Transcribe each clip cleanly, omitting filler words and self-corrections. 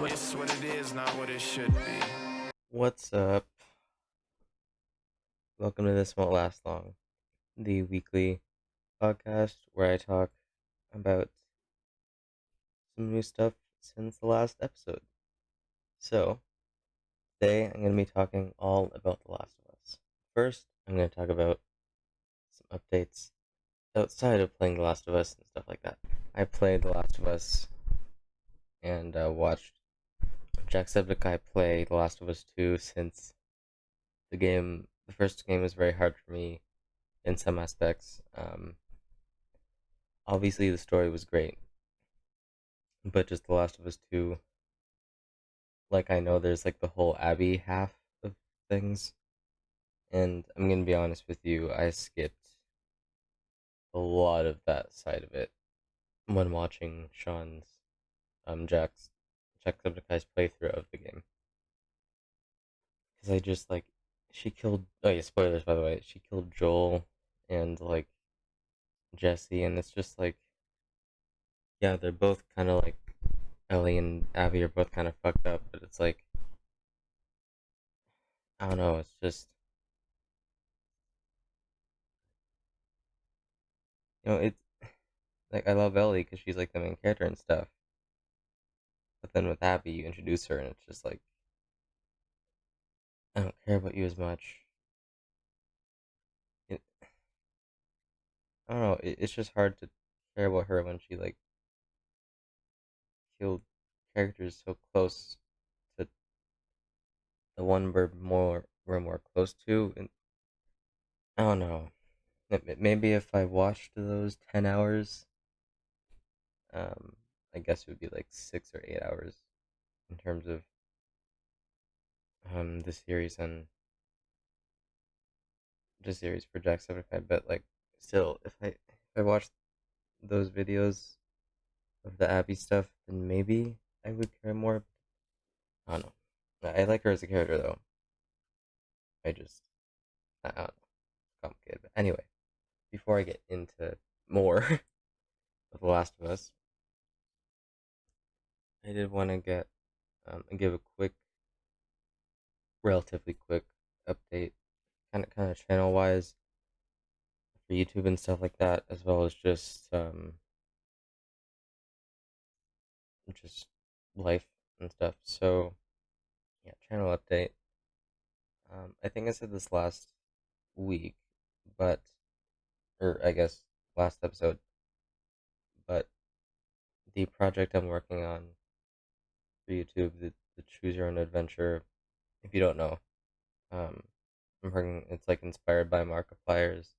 what it is, not what it should be. What's up? Welcome to This Won't Last Long, the weekly podcast where I talk about some new stuff since the last episode. So, today I'm going to be talking all about The Last of Us. First, I'm going to talk about some updates outside of playing The Last of Us and stuff like that. I played The Last of Us and watched Jacksepticeye play The Last of Us 2 since the first game was very hard for me in some aspects. Obviously, the story was great, but just The Last of Us 2, like, I know there's like the whole Abby half of things, and I'm gonna be honest with you, I skipped a lot of that side of it when watching Sean's, Jack's, Jacksepticeye's playthrough of the game. Because I just, like, she killed, oh yeah, spoilers by the way, she killed Joel and, like, Jesse, and it's just like, yeah, they're both kind of like, Ellie and Abby are both kind of fucked up, but it's like, I don't know, it's just, it's like, I love Ellie because she's like the main character and stuff, but then with Abby, you introduce her, and it's just like, I don't care about you as much. It, I don't know, it's just hard to care about her when she like killed characters so close to the one we're more close to, and I don't know. Maybe if I watched those 10 hours, um, I guess it would be like 6 or 8 hours in terms of the series and the series for Jacksepticeye. But like, still, if I watched those videos of the Abby stuff, then maybe I would care more. I don't know. I like her as a character though. I just I don't know. It's complicated. But anyway, before I get into more of The Last of Us, I did want to give a relatively quick update, kind of channel wise for YouTube and stuff like that, as well as just life and stuff. So yeah, channel update. I think I said this last week, but or I guess last episode, but the project I'm working on for YouTube, the Choose Your Own Adventure. If you don't know, um, I'm working. It's like inspired by Markiplier's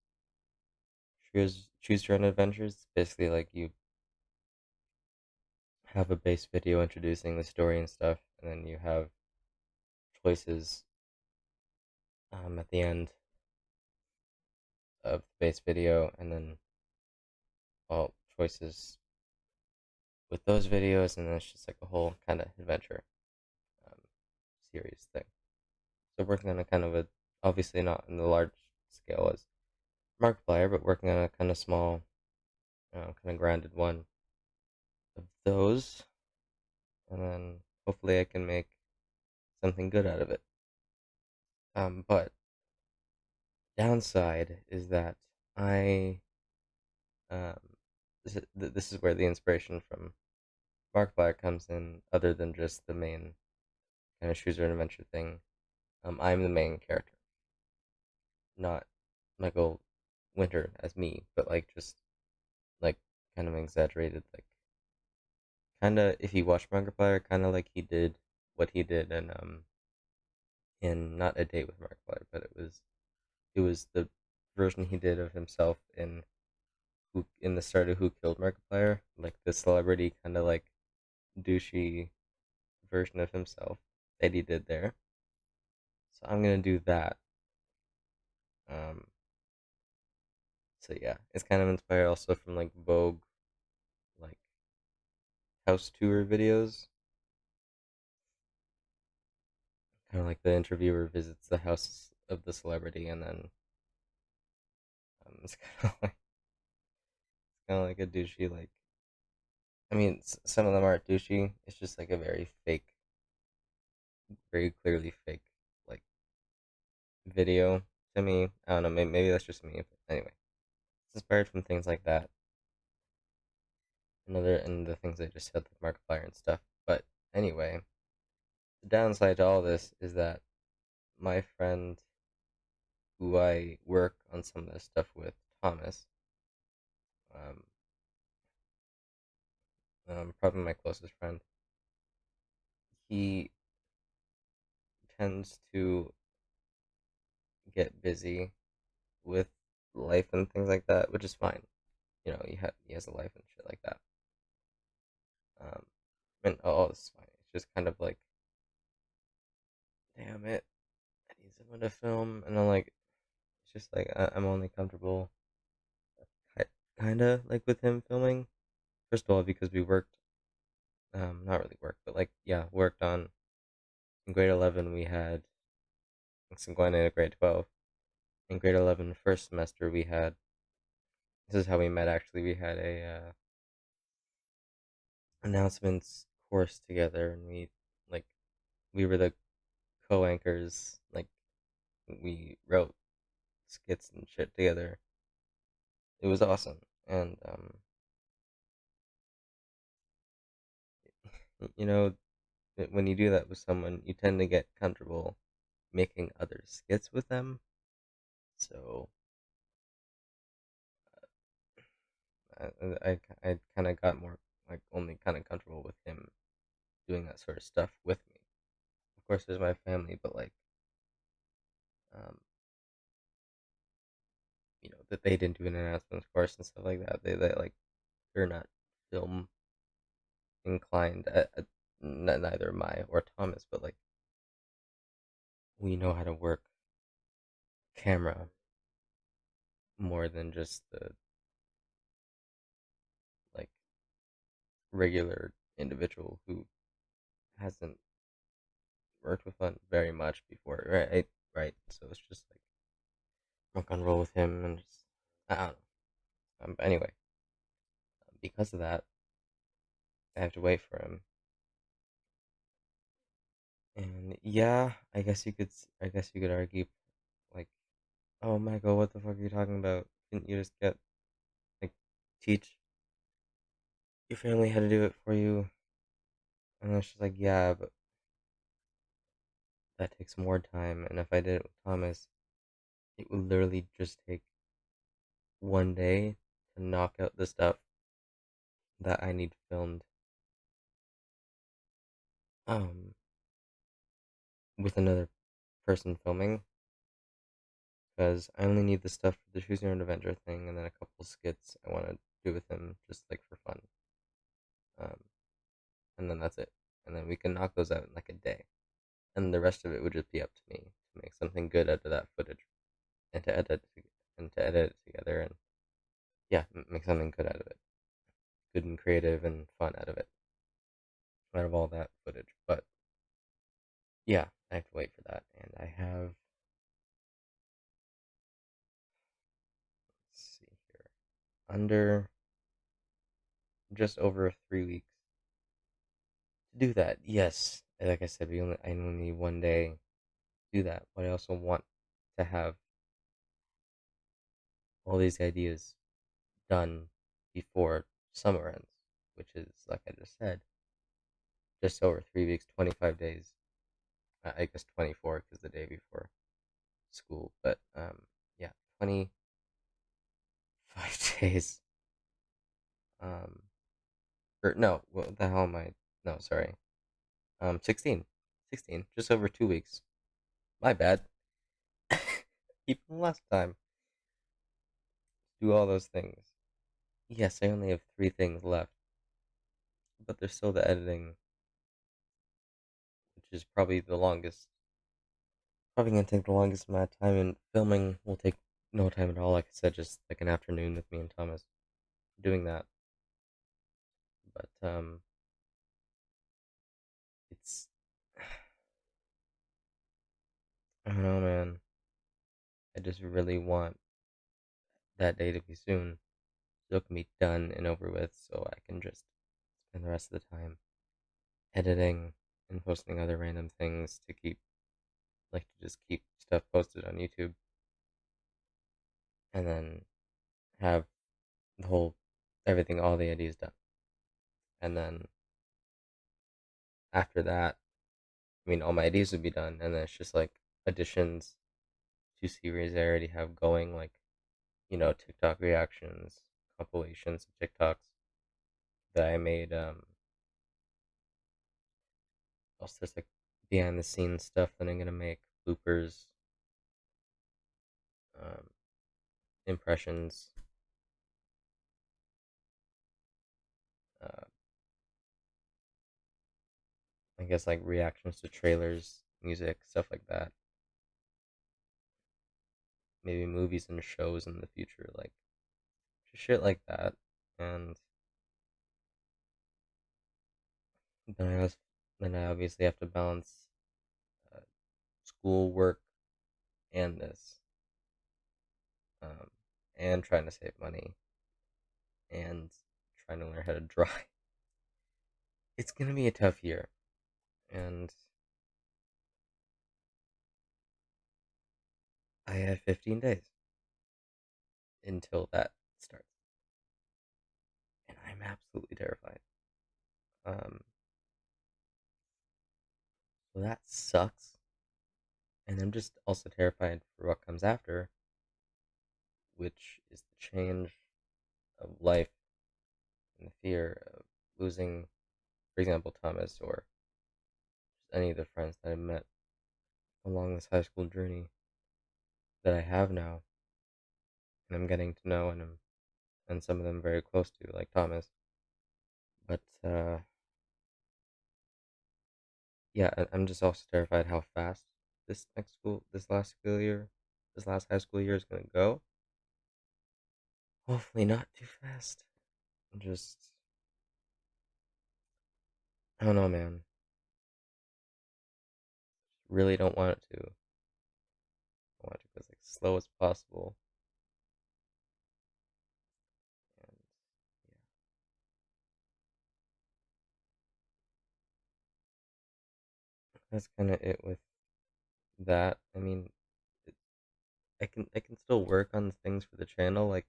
Choose Your Own Adventures. Basically, like you have a base video introducing the story and stuff, and then you have choices at the end of the base video, and then all choices with those videos, and then it's just like a whole kind of adventure um, series thing. So working on a kind of a, obviously not in the large scale as Markiplier, but working on a kind of small, kind of grounded one of those, and then hopefully I can make something good out of it. But downside is that I um, this is where the inspiration from Markiplier comes in, other than just the main kind of choose your own adventure thing. I'm the main character, not Michael Winter as me, but like just like kind of exaggerated, like kind of if you watch Markiplier, kind of like he did what he did in not A Date with Markiplier, but it was the version he did of himself in the start of Who Killed Markiplier, like the celebrity kind of like douchey version of himself that he did there. So I'm gonna do that. Um, so yeah, it's kind of inspired also from like Vogue, like house tour videos. Kind of like the interviewer visits the house of the celebrity, and then it's kind of like a douchey like. I mean, some of them aren't douchey. It's just like a very fake very clearly fake like video to me. I don't know. Maybe that's just me. But anyway, it's inspired from things like that. And the things I just said, like Markiplier and stuff. But anyway, the downside to all this is that my friend who I work on some of this stuff with, Thomas, um, probably my closest friend, he tends to get busy with life and things like that, which is fine. You know, he has a life and shit like that. Um, and all this is fine. It's just kind of like, damn it, I need someone to film, and I'm like, it's just like I'm only comfortable, kind of like with him filming. First of all, because we worked, not really worked, but like yeah, worked on in grade 11 we had some going into grade 12. In grade 11 first semester we had, this is how we met actually. We had a announcements course together, and like we were the co-anchors. Like we wrote skits and shit together. It was awesome. And you know, when you do that with someone, you tend to get comfortable making other skits with them. So I kind of got more like only kind of comfortable with him doing that sort of stuff with me. Of course, there's my family, but like um, you know, that they didn't do an announcements course and stuff like that. They like they're not film inclined. Neither am I or Thomas, but like we know how to work camera more than just the like regular individual who hasn't worked with one very much before, right? Right. So it's just like work on roll with him and just I don't know. But anyway, because of that, I have to wait for him. And yeah, I guess you could argue like, oh Michael, what the fuck are you talking about? Couldn't you just get like teach your family how to do it for you? And it's just like, yeah, but that takes more time. And if I did it with Thomas, it would literally just take one day to knock out the stuff that I need filmed. Um, with another person filming, because I only need the stuff for the Choose Your Own Adventure thing, and then a couple skits I want to do with him, just like for fun. Um, and then that's it. And then we can knock those out in like a day, and the rest of it would just be up to me to make something good out of that footage, and to edit it together, and yeah, make something good out of it, good and creative and fun out of all that footage. But yeah, I have to wait for that, and I have, let's see here, under just over 3 weeks to do that. Yes, like I said, I only need one day to do that, but I also want to have all these ideas done before summer ends, which is like I just said, just over 3 weeks, 25 days. I guess 24 because the day before school, but yeah, 25 days. Um, or no, what the hell am I? No, sorry. 16, 16, just over 2 weeks. My bad. Even last time, do all those things. Yes, I only have 3 things left, but there's still the editing, which is probably the longest. Probably gonna take the longest amount of time, and filming will take no time at all. Like I said, just like an afternoon with me and Thomas doing that. But it's I don't know, man. I just really want that day to be soon, so it can be done and over with, so I can just spend the rest of the time editing and posting other random things to keep like to just keep stuff posted on YouTube, and then have the whole everything, all the ideas done. And then after that, I mean, all my ideas would be done, and then it's just like additions to series I already have going, like TikTok reactions, compilations of TikToks that I made. Also, there's like behind the scenes stuff that I'm gonna make, bloopers, um, impressions, uh, I guess like reactions to trailers, music, stuff like that. Maybe movies and shows in the future, like just shit like that. And then I obviously have to balance uh, school, work, and this, um, and trying to save money and trying to learn how to drive. It's gonna be a tough year, and I have 15 days until that starts, and I'm absolutely terrified. Um, so that sucks, and I'm just also terrified for what comes after, which is the change of life and the fear of losing, for example, Thomas or just any of the friends that I met along this high school journey that I have now, and I'm getting to know, and some of them very close to, like Thomas. But yeah, I'm just also terrified how fast this last high school year is gonna go. Hopefully not too fast. Just I don't know, man. Really don't want it to. I want it to go as like slow as possible. And yeah, that's kind of it with that. I mean, it, I can still work on things for the channel. Like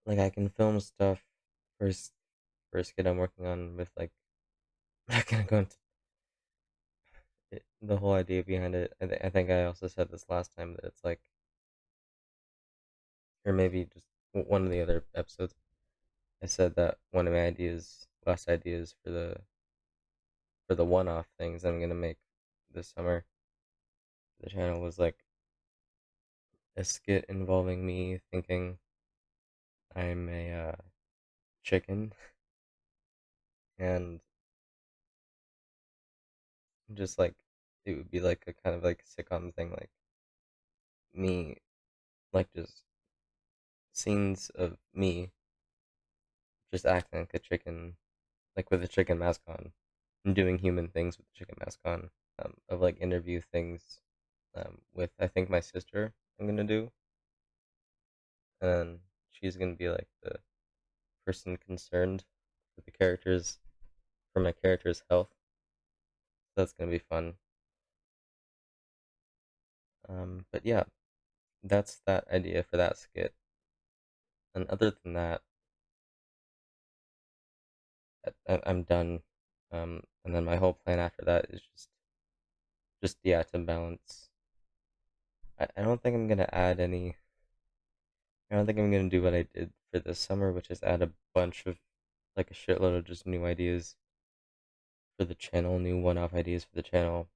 I can film stuff. First first kid I'm working on with like I'm not gonna go into the whole idea behind it. I think I also said this last time that it's like, or maybe just one of the other episodes. I said that one of my last ideas for the one-off things I'm gonna make this summer, the channel was like a skit involving me thinking I'm a chicken, and just like it would be like a kind of like sitcom thing, like me, like just scenes of me just acting like a chicken, like with a chicken mask on, and doing human things with the chicken mask on. Of like interview things, with I think my sister I'm gonna do, and she's gonna be like the person concerned for the characters for my character's health. That's gonna be fun. But yeah, that's that idea for that skit. And other than that, I'm done. And then my whole plan after that is just yeah, to balance. I don't think I'm gonna add any. I don't think I'm gonna do what I did for this summer, which is add a bunch of like a shitload of just new ideas for the channel, new one-off ideas for the channel,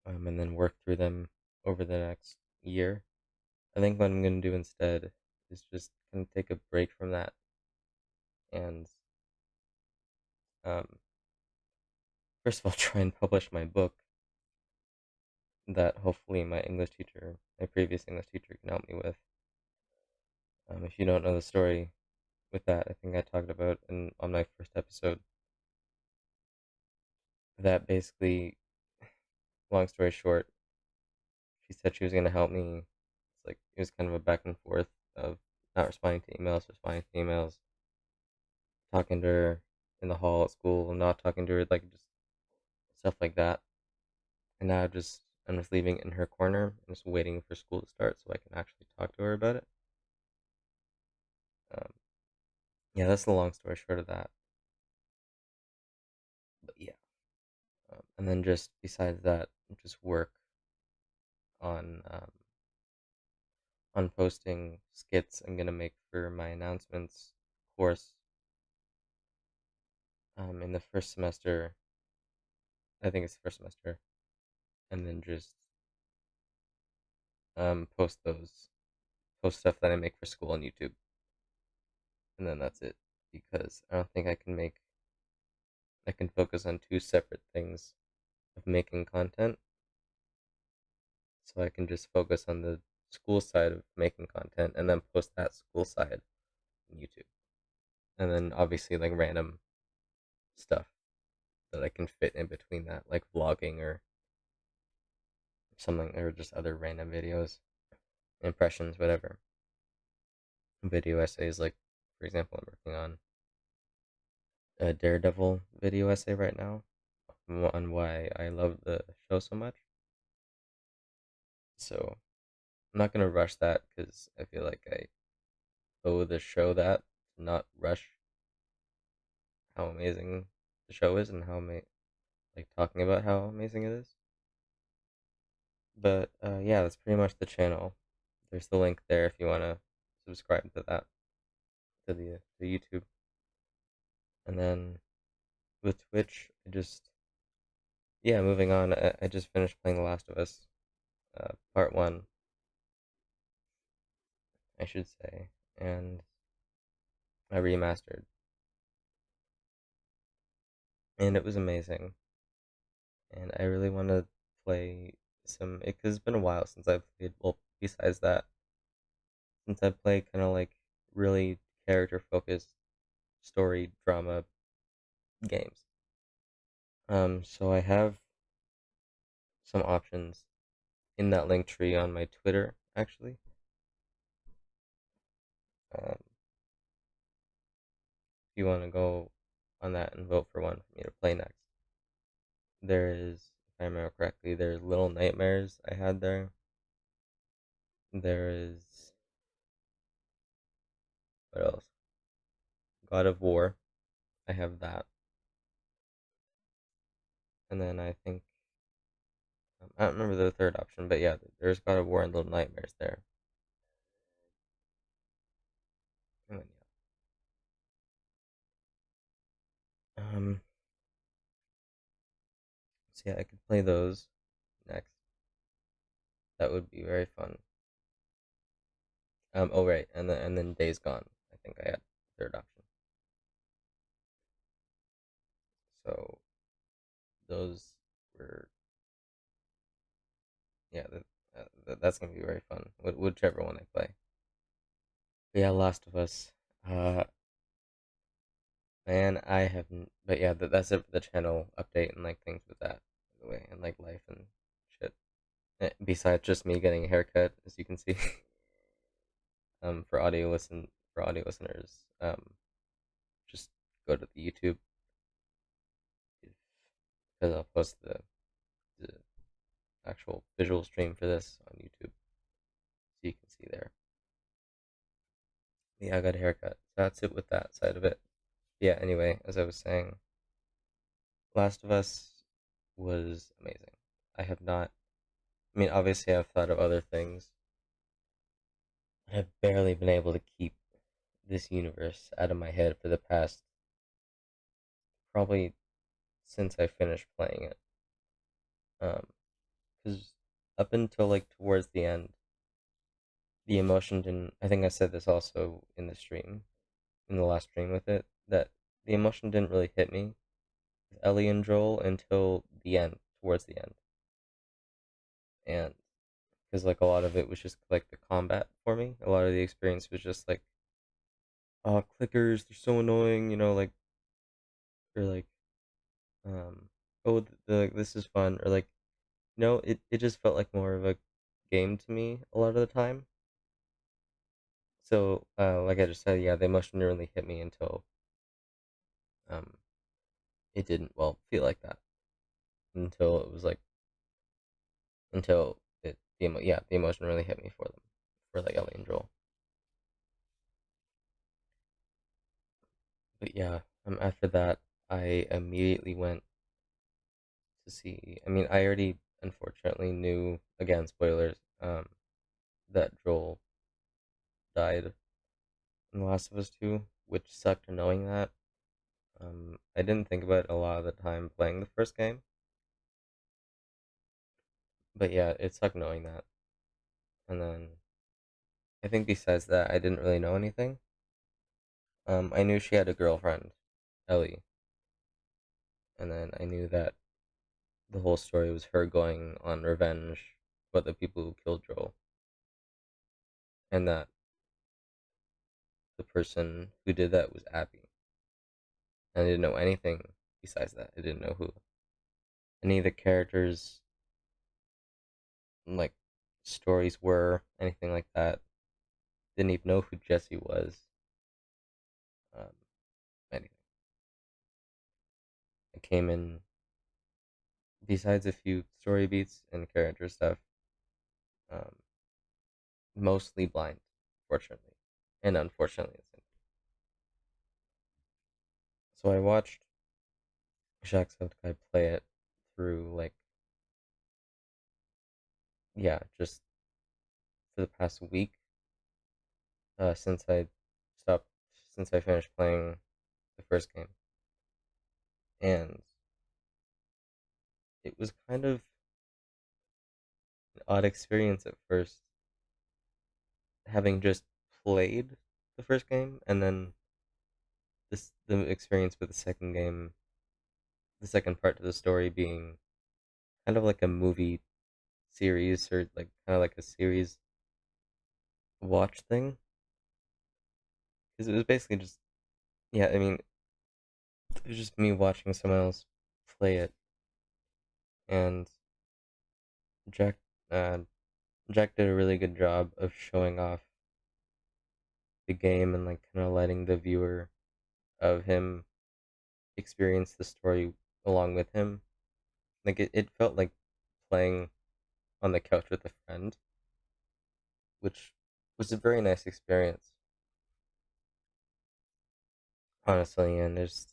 and then work through them over the next year. I think what I'm gonna do instead is just kind of take a break from that and um, first of all try and publish my book that hopefully my previous English teacher, can help me with. If you don't know the story with that, I think I talked about on my first episode. That basically, long story short, she said she was gonna help me. It's like it was kind of a back and forth of not responding to emails, responding to emails, talking to her, in the hall at school, not talking to her, like just stuff like that. And now I'm just leaving it in her corner and just waiting for school to start so I can actually talk to her about it. Um, yeah, that's the long story short of that. But yeah, and then just besides that, just work on posting skits I'm gonna make for my announcements course in the first semester. I think it's first semester, and then just post stuff that I make for school on YouTube, and then that's it. Because I don't think I can focus on two separate things of making content, so I can just focus on the school side of making content and then post that school side on YouTube, and then obviously like random stuff that I can fit in between that, like vlogging or something, or just other random videos, impressions, whatever. Video essays, like for example, I'm working on a Daredevil video essay right now on why I love the show so much. So I'm not gonna rush that because I feel like I owe the show that to not rush how amazing the show is and like talking about how amazing it is. But yeah, that's pretty much the channel. There's the link there if you want to subscribe to that, to the YouTube. And then with Twitch, yeah, moving on. I just finished playing The Last of Us, part one, I should say, and I remastered, and it was amazing. And I really want to play some. Cause it's been a while since I've played. Well, besides that, since I played kind of like really character focused story drama games. So I have some options in that link tree on my Twitter, actually. If you want to go on that and vote for one for me to play next. There is, if I remember correctly, there's Little Nightmares I had there. There is, what else? God of War. I have that. And then I think, I don't remember the third option, but yeah, there's God of War and Little Nightmares there. And then, yeah. So yeah, I could play those next. That would be very fun. Oh right, and then Days Gone. I think I had third option. So those were, yeah, that's gonna be very fun. Whichever one I play. But yeah, Last of Us. Uh, man, I haven't. But yeah, that's it for the channel update and like things with that, by the way, and like life and shit. Besides just me getting a haircut, as you can see. For audio listeners, just go to the YouTube because I'll post the actual visual stream for this on YouTube, so you can see there. Yeah, I got a haircut. So that's it with that side of it. Yeah. Anyway, as I was saying, Last of Us was amazing. I have not. I mean, obviously, I've thought of other things. I've barely been able to keep this universe out of my head for the past probably since I finished playing it. Because up until like towards the end, the emotion didn't. I think I said this also in the stream, in the last stream with it, that the emotion didn't really hit me with Ellie and Joel until the end, towards the end, and because like a lot of it was just like the combat for me. A lot of the experience was just like, oh, clickers, they're so annoying, like, or like, um, oh, this is fun, or like, it just felt like more of a game to me a lot of the time. So, like I just said, yeah, the emotion didn't really hit me until it didn't feel like that until it was like until the emotion really hit me for them, for like Ellie and Joel. But yeah, after that I immediately went to see. I mean, I already unfortunately knew, again, spoilers, that Joel died in The Last of Us 2, which sucked knowing that. I didn't think about it a lot of the time playing the first game, but yeah, it sucked knowing that. And then I think besides that, I didn't really know anything. I knew she had a girlfriend, Ellie, and then I knew that the whole story was her going on revenge for the people who killed Joel, and that the person who did that was Abby. And I didn't know anything besides that. I didn't know who any of the characters, like, stories were, anything like that. Didn't even know who Jesse was. Um, anything. I came in, besides a few story beats and character stuff, um, mostly blind, fortunately, and unfortunately. So I watched Jacksepticeye play it through, like, yeah, just for the past week, since I stopped, since I finished playing the first game, and it was kind of an odd experience at first, having just played the first game, and then the experience with the second game, the second part to the story being kind of like a movie series, or like kind of like a series watch thing, because it was basically just, yeah, I mean, it was just me watching someone else play it, and Jack uh, Jack did a really good job of showing off the game and like kind of letting the viewer of him experience the story along with him. Like it felt like playing on the couch with a friend, which was a very nice experience, honestly. And there's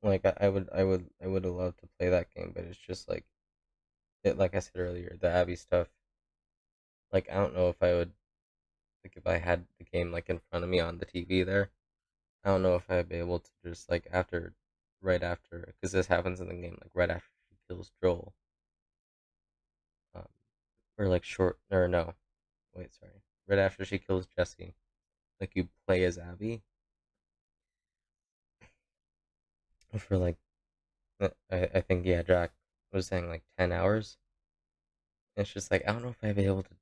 like I would have loved to play that game, but it's just like it, like I said earlier, the Abby stuff. Like I don't know if I would, like, if I had the game like in front of me on the TV there. I don't know if I'd be able to just like after, right after, because this happens in the game, like right after she kills Joel, um, or like short, or no, wait, sorry, right after she kills Jesse, like you play as Abby for like, I think, yeah, Jack was saying like 10 hours. And it's just like I don't know if I'd be able to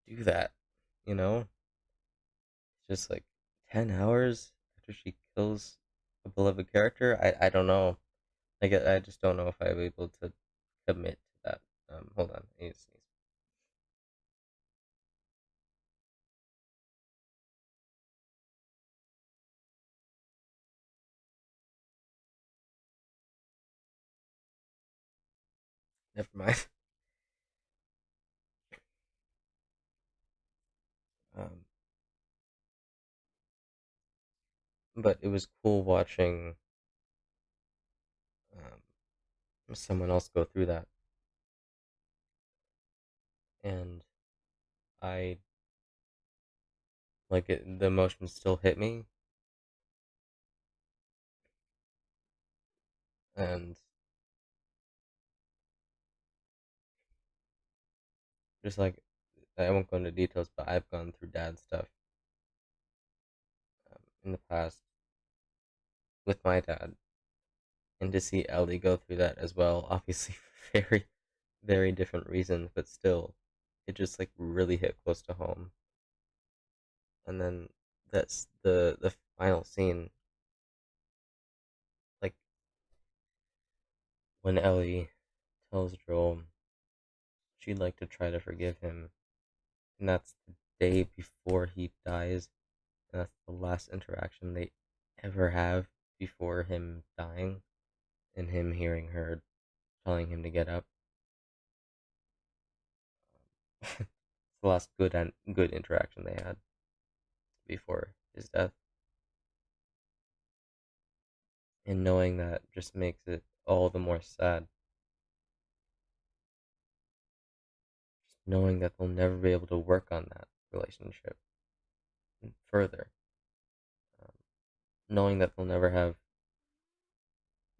do that, you know? It's just like 10 hours after she kills a beloved character. I don't know. Like I just don't know if I'd be able to commit to that. Hold on, I need to sneeze. Never mind. Um, but it was cool watching someone else go through that, and I like it. The emotion still hit me, and just like I won't go into details, but I've gone through dad stuff in the past with my dad, and to see Ellie go through that as well, obviously for very, very different reasons, but still, it just like really hit close to home. And then that's the final scene, like when Ellie tells Joel she'd like to try to forgive him, and that's the day before he dies, and that's the last interaction they ever have before him dying and him hearing her telling him to get up. It's the last good interaction they had before his death. And knowing that just makes it all the more sad. Just knowing that they'll never be able to work on that relationship further. Um, Knowing that they'll never have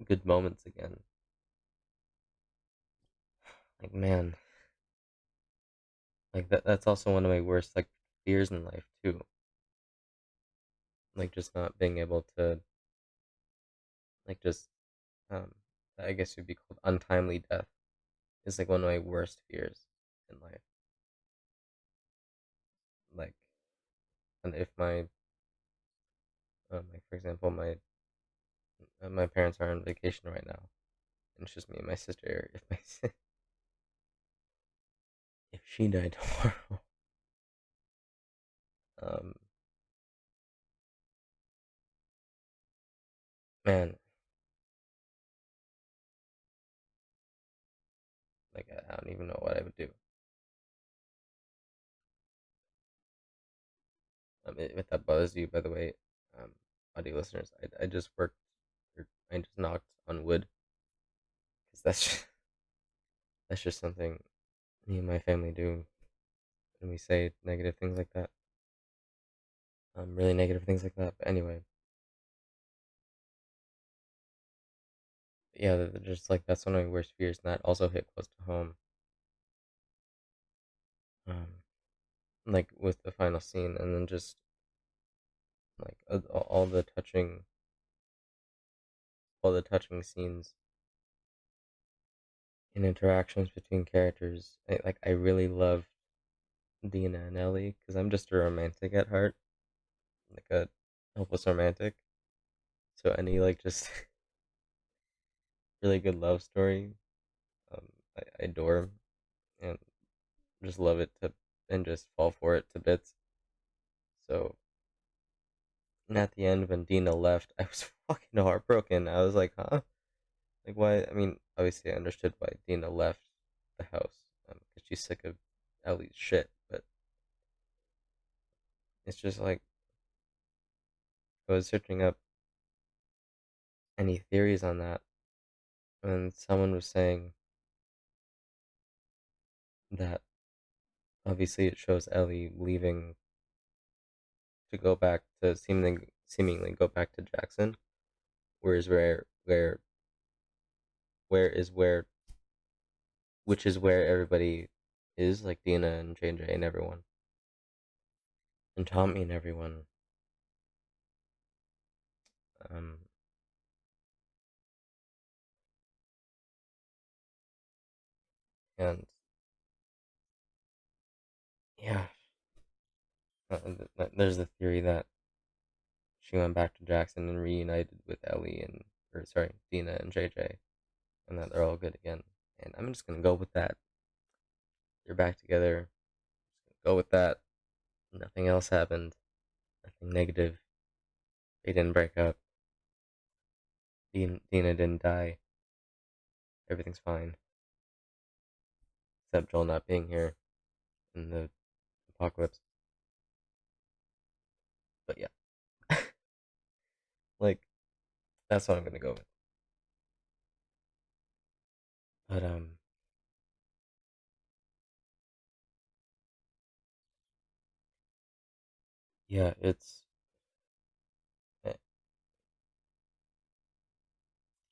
good moments again. Like, man, like that's also one of my worst like fears in life too. Like just not being able to like just um I guess it would be called untimely death is like one of my worst fears in life. Like, and if like for example, my parents are on vacation right now, and it's just me and my sister. If if she died tomorrow, um, man, like I don't even know what I would do. If that bothers you, by the way, audio listeners, I just worked, or I just knocked on wood because that's just something me and my family do when we say negative things like that. Really negative things like that. But anyway, yeah, just like that's one of my worst fears, and that also hit close to home. Um, like with the final scene, and then just like all the touching scenes and interactions between characters. I really love Dina and Ellie because I'm just a romantic at heart, like a helpless romantic. So any like just really good love story, I adore and just love it to and just fall for it to bits. So and at the end when Dina left, I was fucking heartbroken. I was like, huh? Like why? I mean, obviously I understood why Dina left the house because she's sick of Ellie's shit, but it's just like I was searching up any theories on that, and someone was saying that obviously it shows Ellie leaving to go back to seemingly go back to Jackson, whereas where is where which is where everybody is, like Dina and JJ and everyone, and Tommy and everyone. Um, and yeah, there's the theory that she went back to Jackson and reunited with Ellie and, or sorry, Dina and JJ, and that they're all good again. And I'm just gonna go with that. They're back together. Go with that. Nothing else happened. Nothing negative. They didn't break up. Dina didn't die. Everything's fine. Except Joel not being here in the apocalypse. But yeah, like that's what I'm gonna go with. But yeah,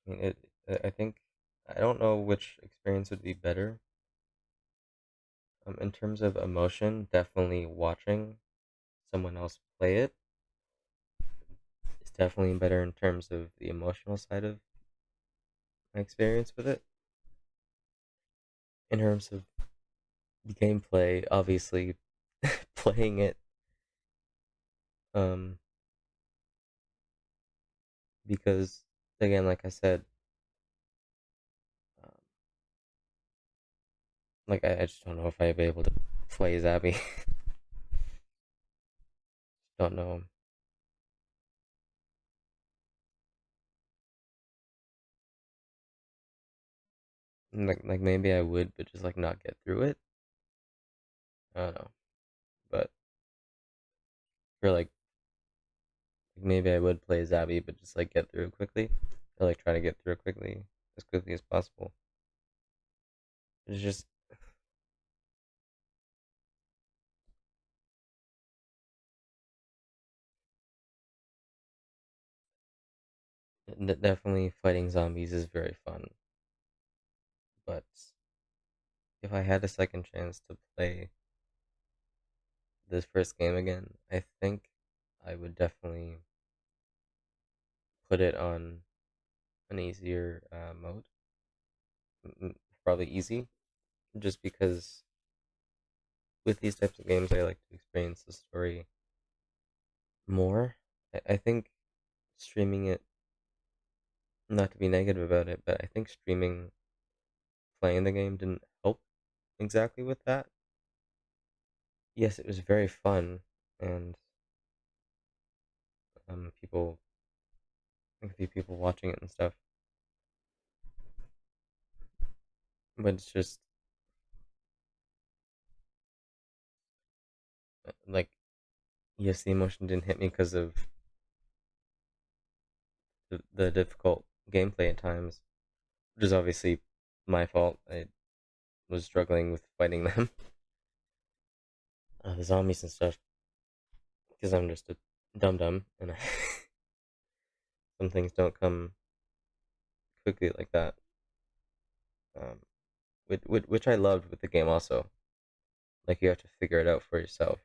I mean, I think I don't know which experience would be better. In terms of emotion, definitely watching someone else play it is definitely better in terms of the emotional side of my experience with it. In terms of gameplay, obviously playing it, um, because again, like I said, um, like I just don't know if I'd be able to play as Abby. Don't know. Like maybe I would, but just like not get through it. I don't know. But for like maybe I would play Zabby, but just like get through it quickly, or like try to get through it quickly as quickly as possible. It's just definitely fighting zombies is very fun. But if I had a second chance to play this first game again, I think I would definitely put it on an easier mode, probably easy, just because with these types of games, I like to experience the story more. I think streaming it, not to be negative about it, but I think streaming playing the game didn't help exactly with that. Yes, it was very fun, and people, like a few people watching it and stuff, but it's just like, yes, the emotion didn't hit me because of the difficult gameplay at times, which is obviously my fault. I was struggling with fighting them, the zombies and stuff, because I'm just a dum dum, and some things don't come quickly like that. Um, which I loved with the game also. Like you have to figure it out for yourself.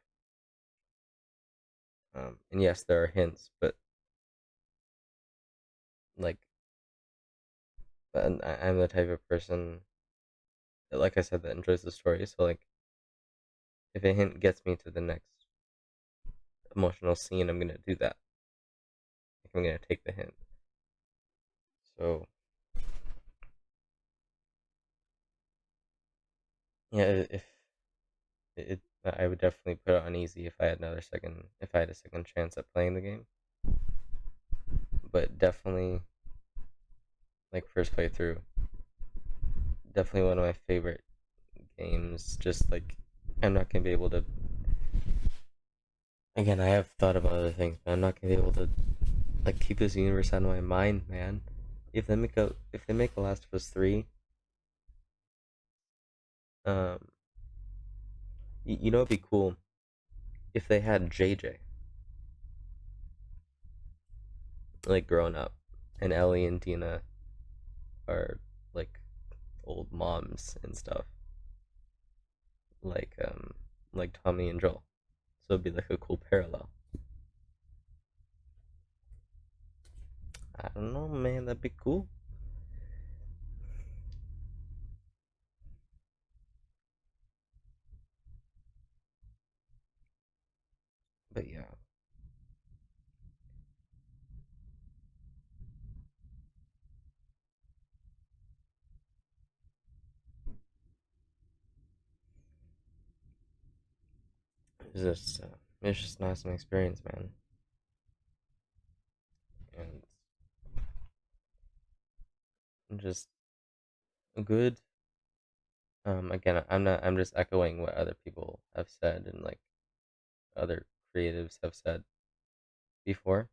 And yes, there are hints, but like, and I'm the type of person that, like I said, that enjoys the story. So like, if a hint gets me to the next emotional scene, I'm gonna do that. Like, I'm gonna take the hint. So yeah, I would definitely put it on easy if I had if I had a second chance at playing the game. But definitely, like first playthrough, definitely one of my favorite games. Just like I'm not gonna be able to. Again, I have thought about other things, but I'm not gonna be able to like keep this universe out of my mind, man. If they make a Last of Us 3, um, you know it'd be cool if they had JJ like growing up, and Ellie and Dina are like old moms and stuff, like like Tommy and Joel. So it'd be like a cool parallel. I don't know, man. That'd be cool. But yeah, it's just an awesome experience, man, and just good. Again, I'm just echoing what other people have said and like other creatives have said before.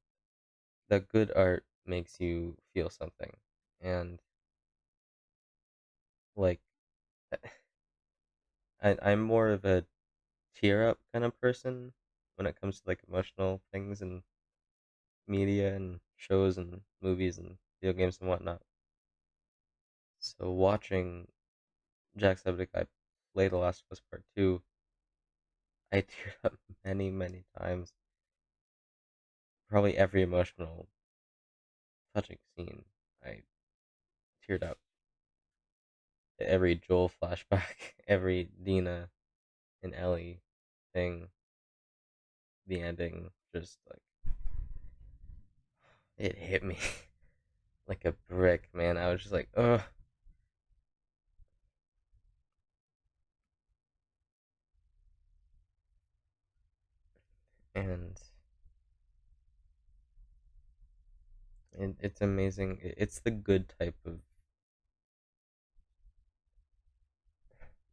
That good art makes you feel something, and like I'm more of a tear up kind of person when it comes to like emotional things and media and shows and movies and video games and whatnot. So watching Jacksepticeye play The Last of Us Part 2, I teared up many times. Probably every emotional, touching scene, I teared up. Every Joel flashback, every Dina and Ellie thing, the ending, just like it hit me like a brick, man. I was just like, ugh. And it's amazing. It's the good type of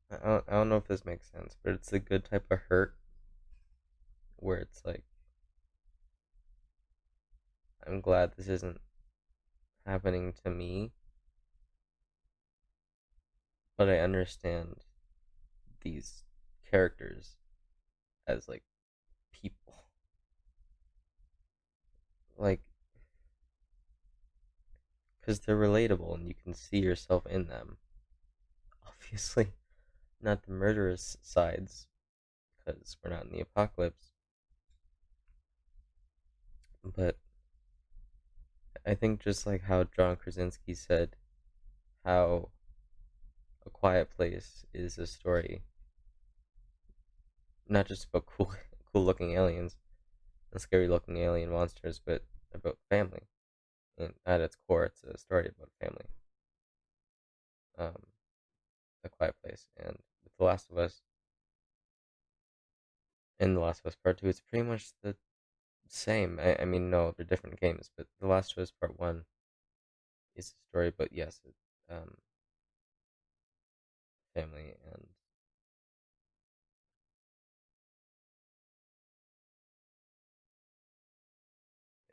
I don't know if this makes sense, but it's a good type of hurt where it's like, I'm glad this isn't happening to me, but I understand these characters as like people. Like, because they're relatable and you can see yourself in them. Obviously, not the murderous sides, because we're not in the apocalypse, but I think just like how John Krasinski said, how A Quiet Place is a story not just about cool looking aliens and scary looking alien monsters, but about family. And at its core, it's a story about family. Um, A Quiet Place, and with The Last of Us and The Last of Us Part Two, it's pretty much the same. I mean, no, they're different games, but The Last of Us Part One is a story about, yes, family, and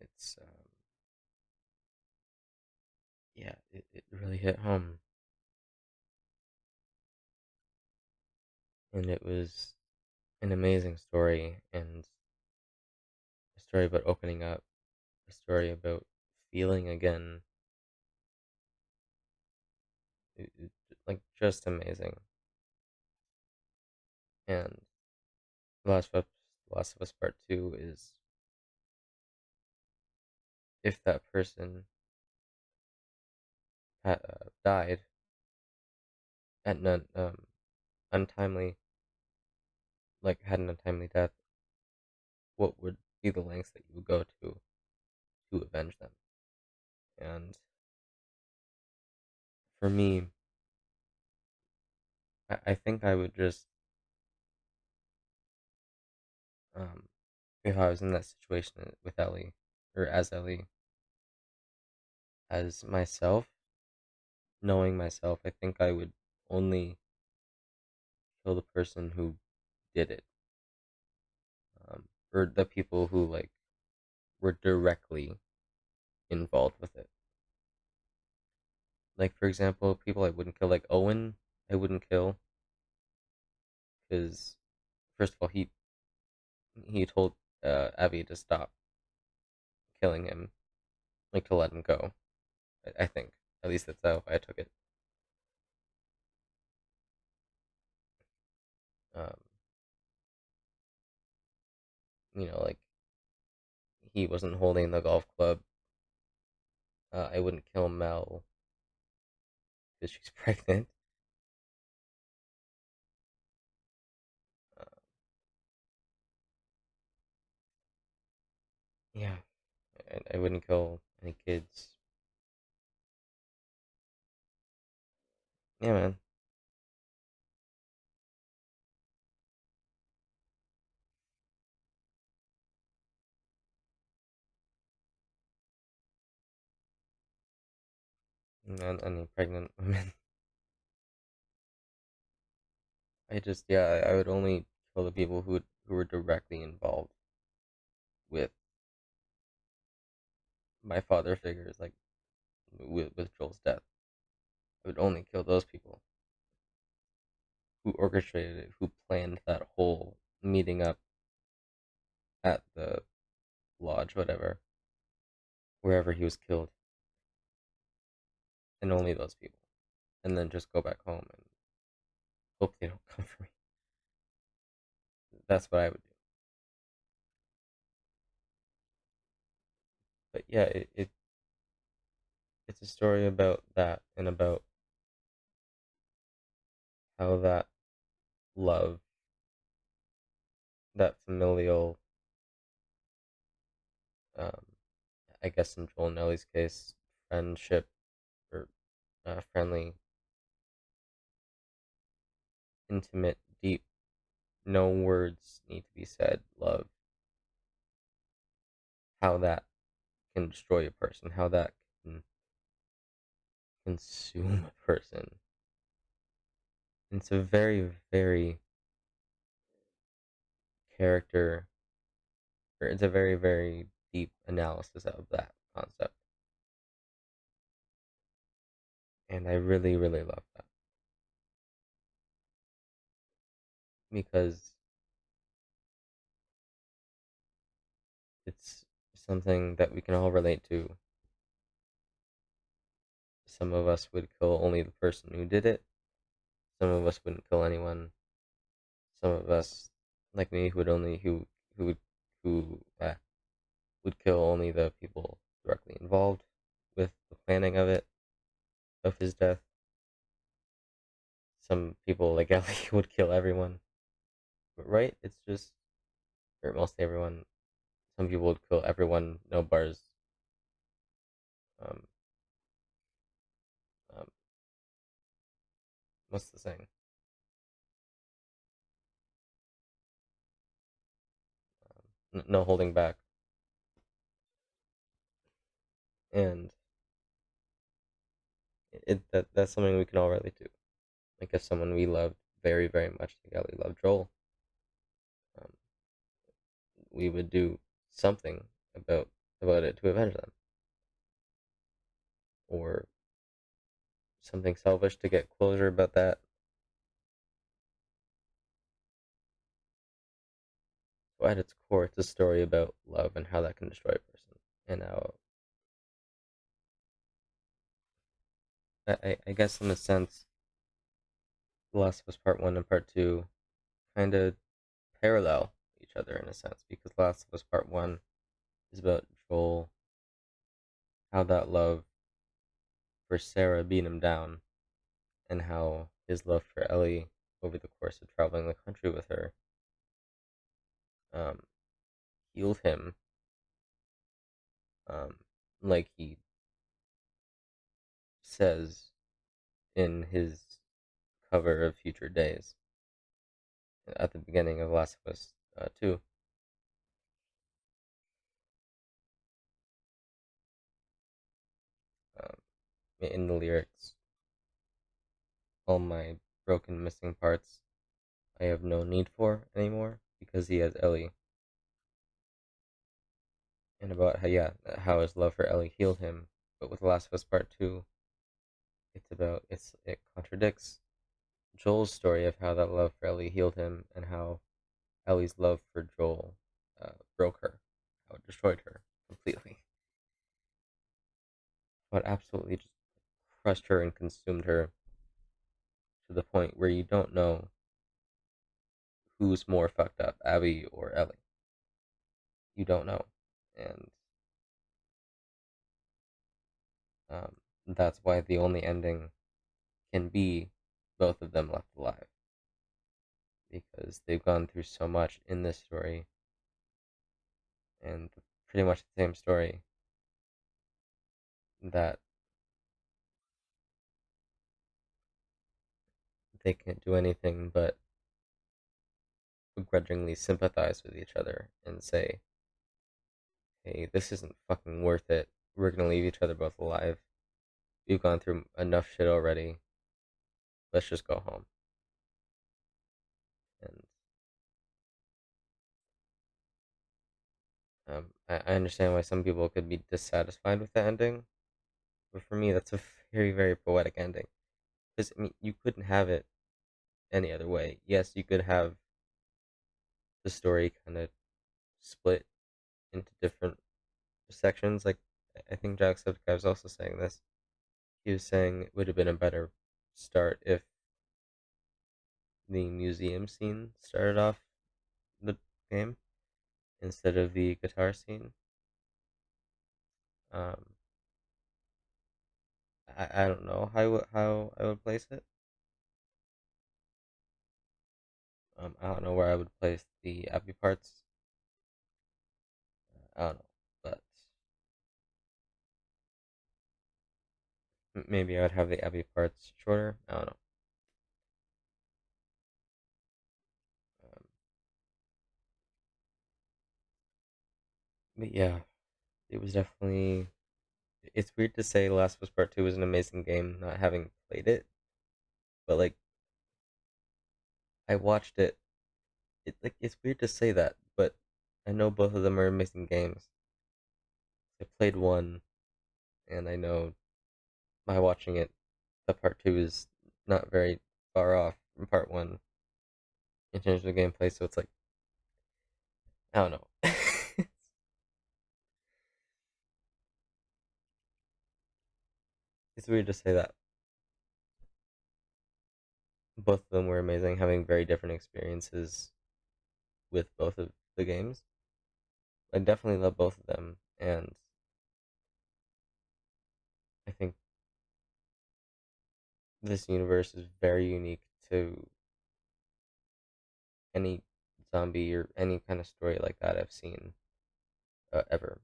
it's yeah, it really hit home, and it was an amazing story, and a story about opening up, a story about feeling again. Like, just amazing. And Last of Us, Last of Us Part Two is, if that person had died at an untimely, like had an untimely death, what would be the lengths that you would go to avenge them? And for me, I think I would just, um, if I was in that situation with Ellie, or as Ellie, as myself, knowing myself, I think I would only kill the person who did it, or the people who like were directly involved with it. Like, for example, people I wouldn't kill, like Owen, I wouldn't kill because first of all, he told Abby to stop killing him, like to let him go. I think at least that's how I took it. Um, like he wasn't holding the golf club. I wouldn't kill Mel because she's pregnant. Uh, yeah, I wouldn't kill any kids. Yeah, man. And any pregnant women. Yeah, I would only kill the people who were directly involved with my father figures, like with Joel's death. I would only kill those people who orchestrated it, who planned that whole meeting up at the lodge, whatever, wherever he was killed, and only those people. And then just go back home and hope they don't come for me. That's what I would do. But yeah, it's a story about that, and about how that love, that familial, um, I guess in Joel and Ellie's case, friendship, or friendly, intimate, deep, no words need to be said, love, how that can destroy a person, how that can consume a person It's a very, very character, or it's a very, very deep analysis of that concept. And I really, really love that because it's something that we can all relate to. Some of us would kill only the person who did it. Some of us wouldn't kill anyone. Some of us, like me, who would would kill only the people directly involved with the planning of his death. Some people like Ellie would kill everyone, but right? It's just or mostly everyone. Some people would kill everyone, no bars. Um, um, what's the saying? No holding back, and that's something we can all relate to. Like if someone we loved very very much, like Ellie loved Joel, um, we would do something about it to avenge them, or something selfish to get closure about that. So at its core, it's a story about love and how that can destroy a person, and how I guess in a sense, The Last of Us Part One and Part Two kind of parallel each other in a sense because Last of Us Part One is about Joel, how that love for Sarah beat him down, and how his love for Ellie over the course of traveling the country with her um, healed him, um, like he says in his cover of Future Days at the beginning of Last of Us 2. Um, in the lyrics, all my broken missing parts I have no need for anymore because he has Ellie, and about how yeah how his love for Ellie healed him. But with Last of Us Part Two, it contradicts Joel's story of how that love for Ellie healed him and how Ellie's love for Joel broke her, how it destroyed her completely, but absolutely just crushed her and consumed her to the point where you don't know who's more fucked up, Abby or Ellie. You don't know, and um, that's why the only ending can be both of them left alive because they've gone through so much in this story and pretty much the same story that they can't do anything but begrudgingly sympathize with each other and say, hey, this isn't fucking worth it. We're gonna leave each other both alive. We've gone through enough shit already. Let's just go home. And I understand why some people could be dissatisfied with the ending, but for me, that's a very, very poetic ending. Because, I mean, you couldn't have it any other way. Yes, you could have the story kind of split into different sections. Like, I think Jacksepticeye was also saying this. He was saying it would have been a better start if the museum scene started off the game instead of the guitar scene. Um, I don't know how I would place it. I don't know where I would place the Abby parts. I don't know, but maybe I would have the Abby parts shorter. I don't know. Um, but yeah, it was definitely. It's weird to say Last of Us Part Two was an amazing game, not having played it, but like I watched it. It's weird to say that, but I know both of them are amazing games. I played one, and I know by watching it, the part two is not very far off from part one in terms of gameplay. So it's like I don't know. It's weird to say that. Both of them were amazing, having very different experiences with both of the games. I definitely love both of them, and I think this universe is very unique to any zombie or any kind of story like that I've seen ever.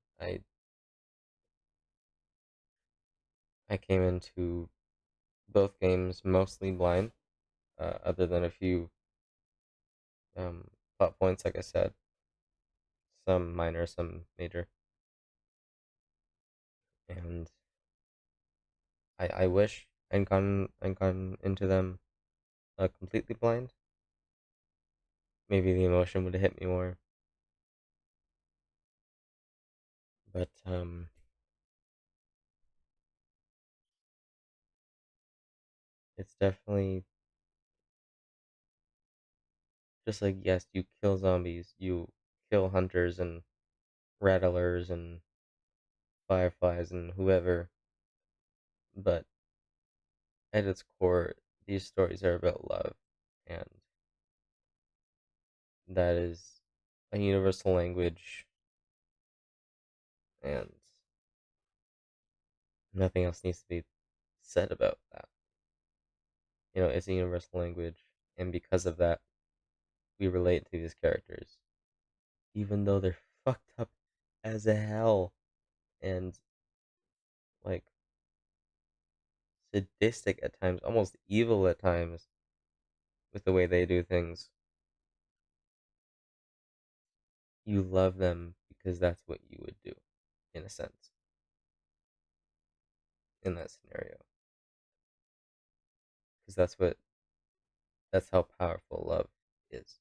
I came into both games mostly blind, other than a few um, plot points, like I said, some minor, some major, and I wish I'd gone into them completely blind. Maybe the emotion would have hit me more, but it's definitely just like yes, you kill zombies, you kill hunters and rattlers and fireflies and whoever, but at its core, these stories are about love, and that is a universal language, and nothing else needs to be said about that. It's a universal language, and because of that, we relate to these characters, even though they're fucked up as a hell and like sadistic at times, almost evil at times with the way they do things. You love them because that's what you would do, in a sense, in that scenario. Because that's how powerful love is.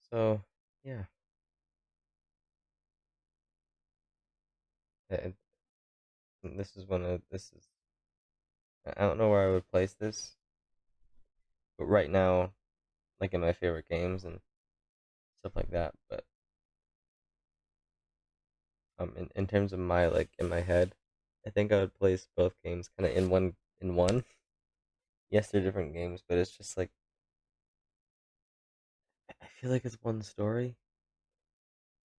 So, yeah, and this is one of this is. I don't know where I would place this, but right now, like in my favorite games and stuff like that. But in terms of my like in my head, I think I would place both games kind of in one. Yes, they're different games, but it's just like I feel like it's one story,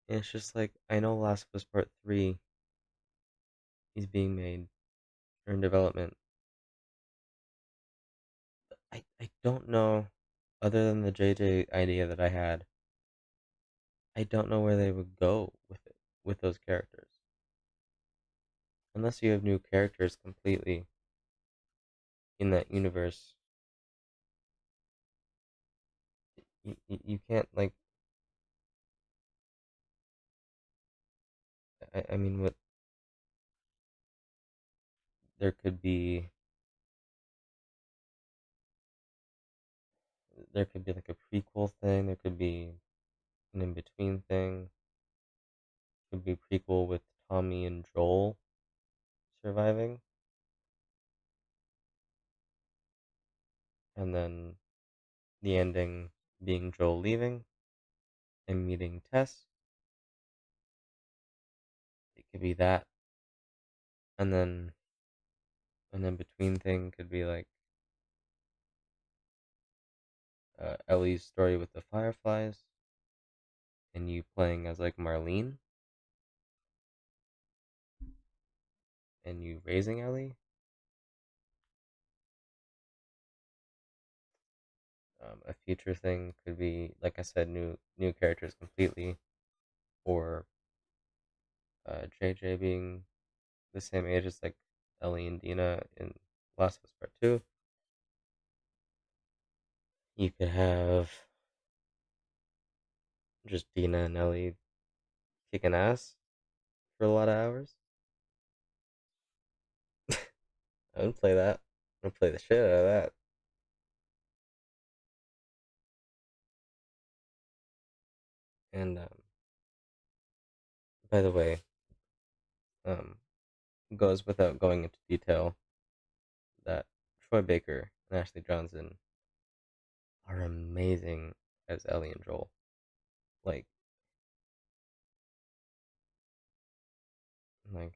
and it's just like I know Last of Us Part Three is being made or in development. I don't know, other than the JJ idea that I had, I don't know where they would go with it with those characters, unless you have new characters completely in that universe. You can't like I mean what there could be like a prequel thing, there could be an in between thing, could be prequel with Tommy and Joel surviving, and then the ending being Joel leaving and meeting Tess. It could be that, and then an in between thing could be like Ellie's story with the Fireflies and you playing as like Marlene and you raising Ellie. A future thing could be, like I said, new characters completely, or JJ being the same age as like Ellie and Dina in Last of Us Part Two. You could have just Dina and Ellie kicking ass for a lot of hours. I would play that. I would play the shit out of that. And by the way, um, goes without going into detail that Troy Baker and Ashley Johnson are amazing as Ellie and Joel. Like, like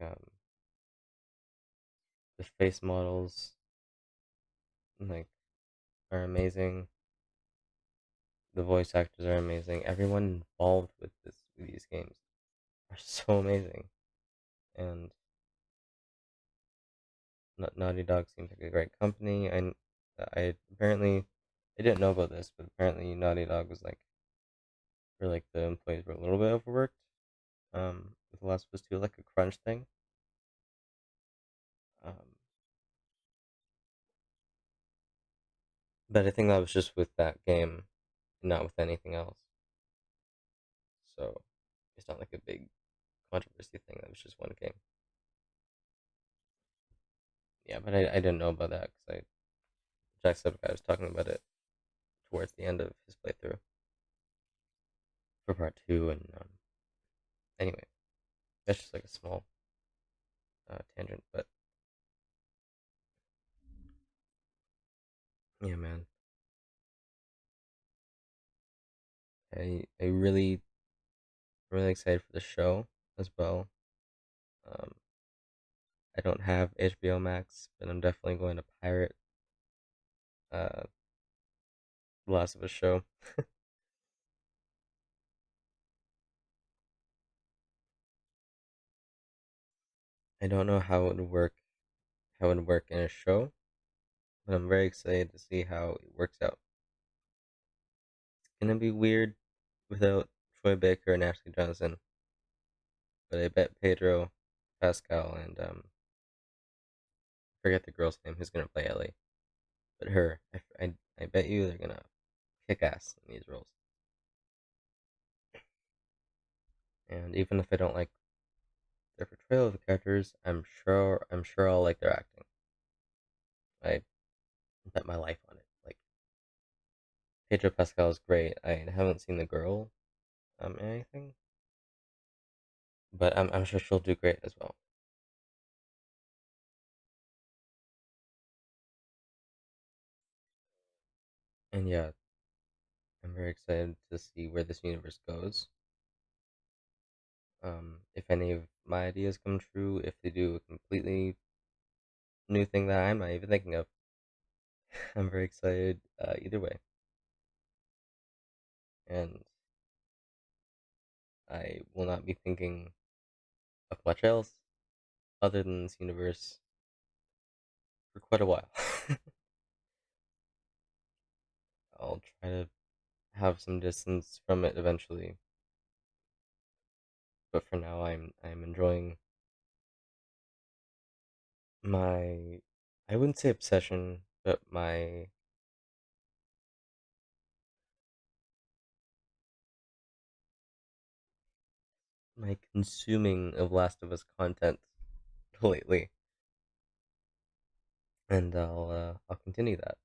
the face models, like, are amazing. The voice actors are amazing. Everyone involved with these games are so amazing. And Naughty Dog seems like a great company. I apparently I didn't know about this, but apparently Naughty Dog was like for like the employees were a little bit overworked. With The Last of Us 2, like a crunch thing. Um, but I think that was just with that game, not with anything else. So it's not like a big controversy thing. That was just one game. Yeah, but I didn't know about that because I Jacksepticeye was talking about it towards the end of his playthrough for part two, and anyway, that's just like a small tangent. But yeah, man, I really excited for the show as well. Um, I don't have HBO Max, but I'm definitely going to pirate uh The Last of Us show. I don't know how it would work in a show, but I'm very excited to see how it works out. It's gonna be weird without Troy Baker and Ashley Johnson, but I bet Pedro Pascal and forget the girl's name who's gonna play Ellie, but her, I bet you they're gonna kick ass in these roles. And even if I don't like their portrayal of the characters, I'm sure I'll like their acting. I bet my life on it. Like Pedro Pascal is great. I haven't seen the girl in anything, but I'm sure she'll do great as well. And yeah, I'm very excited to see where this universe goes. If any of my ideas come true, if they do a completely new thing that I'm not even thinking of, I'm very excited either way. And I will not be thinking of much else other than this universe for quite a while. I'll try to have some distance from it eventually, but for now, I'm enjoying my I wouldn't say obsession, but my consuming of Last of Us content lately, and I'll continue that.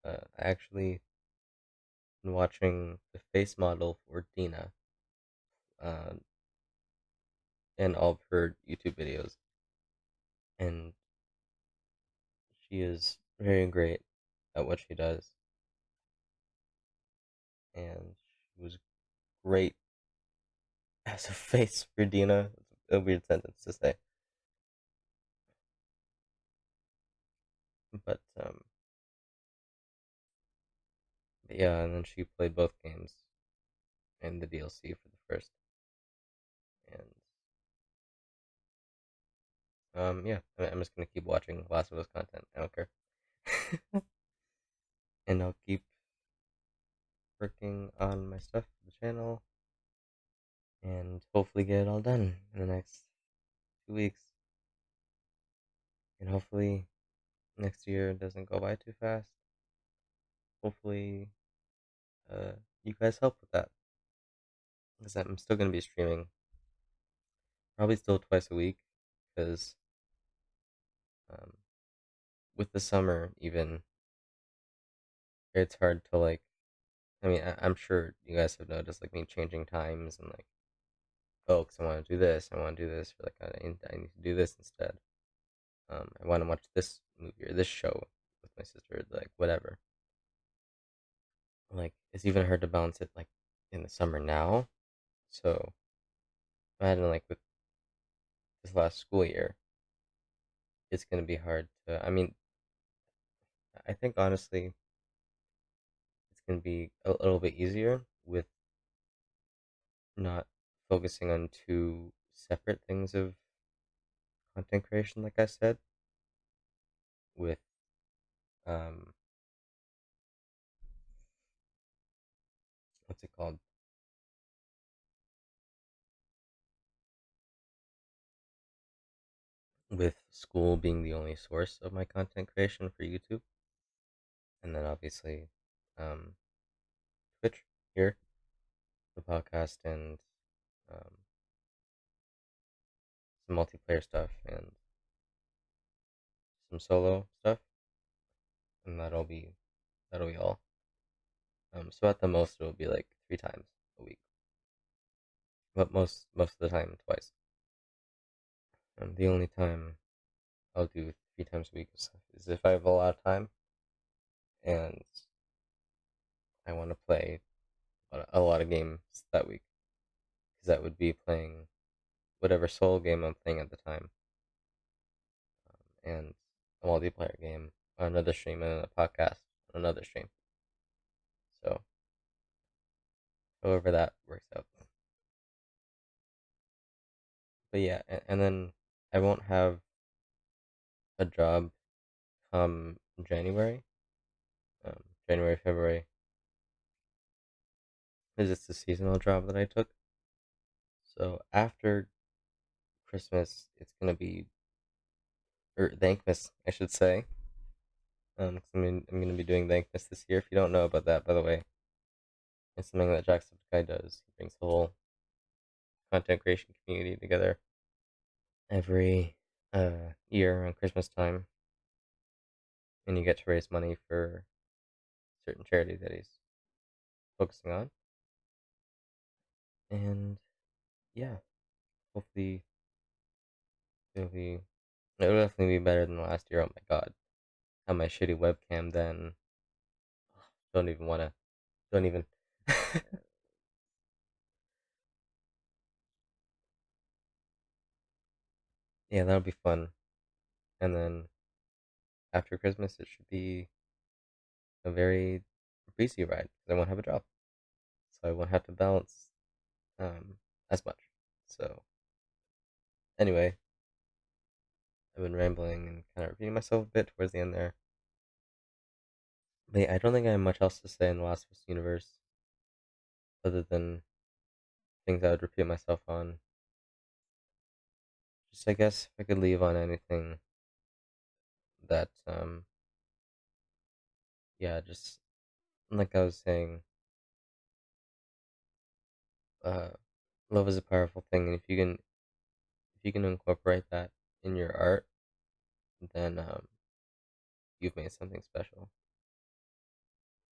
I actually been watching the face model for Dina, uh, and all of her YouTube videos, and she is very great at what she does, and she was great as a face for Dina. It's a weird sentence to say, but yeah, and then she played both games and the DLC for the first, and yeah, I'm just gonna keep watching Last of Us content. I don't care, and I'll keep working on my stuff for the channel, and hopefully get it all done in the next 2 weeks, and hopefully next year doesn't go by too fast. Hopefully, uh, you guys help with that because I'm still gonna be streaming, probably still twice a week, because um, with the summer, even it's hard to like. I mean, I'm sure you guys have noticed like me changing times and like, oh, 'cause I want to do this, I want to do this, or like I need to do this instead. I want to watch this movie or this show with my sister, like whatever. Like it's even hard to balance it like in the summer now. So imagine like with this last school year, it's gonna be hard to. I mean, I think honestly, it's gonna be a little bit easier with not focusing on two separate things of content creation. Like I said, with um, what's it called? With school being the only source of my content creation for YouTube, and then obviously, um, Twitch here, the podcast, and um, some multiplayer stuff and some solo stuff, and that'll be all. So at the most it'll be like 3 times a week, but most of the time twice. The only time I'll do 3 times a week is if I have a lot of time and I want to play a lot of games that week, because that would be playing whatever solo game I'm playing at the time, and a multiplayer game on another stream and a podcast on another stream. So however that works out. But yeah, and then I won't have a job come January, January, February, because it's a seasonal job that I took. So after Christmas, it's gonna be, or Thankmas, I should say. 'Cause I'm gonna be doing Thankmas this year. If you don't know about that, by the way, it's something that Jacksepticeye does. He brings the whole content creation community together every year around Christmas time, and you get to raise money for certain charity that he's focusing on. And yeah, hopefully it'll definitely be better than last year. Oh my god, how my shitty webcam then. Don't even wanna. Don't even. Yeah, that'll be fun. And then after Christmas, it should be a very breezy ride because I won't have a job, so I won't have to balance as much. So anyway, I've been rambling and kind of repeating myself a bit towards the end there. But yeah, I don't think I have much else to say in the Last of Us universe other than things I would repeat myself on. Just I guess if I could leave on anything that yeah, just like I was saying, uh love is a powerful thing, and if you can incorporate that in your art, then you've made something special.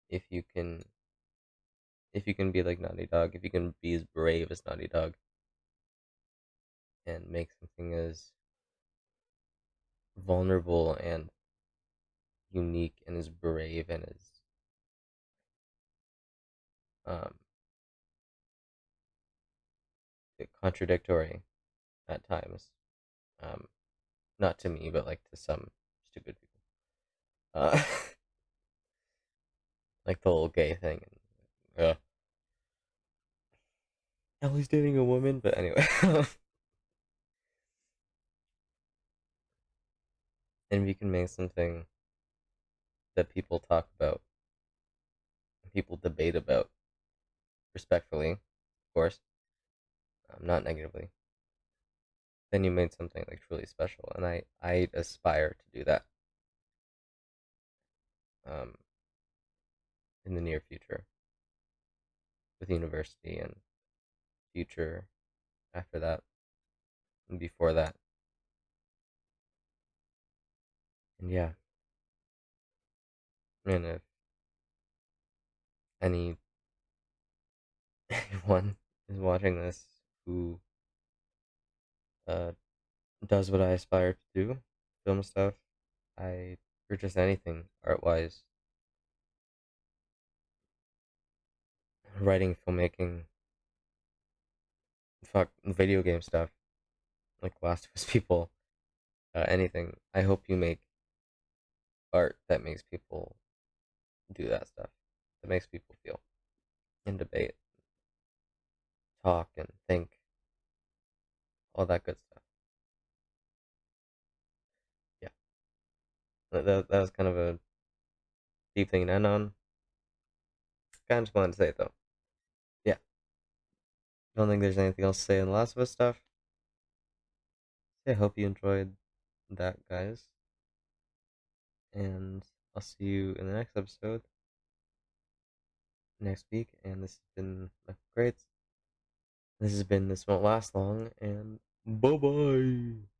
If you can if you can be like Naughty Dog, if you can be as brave as Naughty Dog and make something as vulnerable and unique and as brave and as um contradictory at times. Um Not to me, but like to some stupid people. Uh like the whole gay thing and Ellie's dating a woman, but anyway. And we can make something that people talk about and people debate about respectfully, of course, not negatively, then you made something like truly special. And I aspire to do that um, in the near future with university and future after that and before that. And yeah, And if any anyone is watching this who uh does what I aspire to do, film stuff, I or just anything art wise, writing, filmmaking, fuck video game stuff, like Last of Us people, anything. I hope you make art that makes people do that stuff. That makes people feel and debate, talk and think, all that good stuff. Yeah. That was kind of a deep thing to end on. Kinda just wanted to say it though. Yeah. Don't think there's anything else to say in the Last of Us stuff. I hope you enjoyed that, guys. And I'll see you in the next episode next week. And this has been great. This has been This Won't Last Long, and bye bye.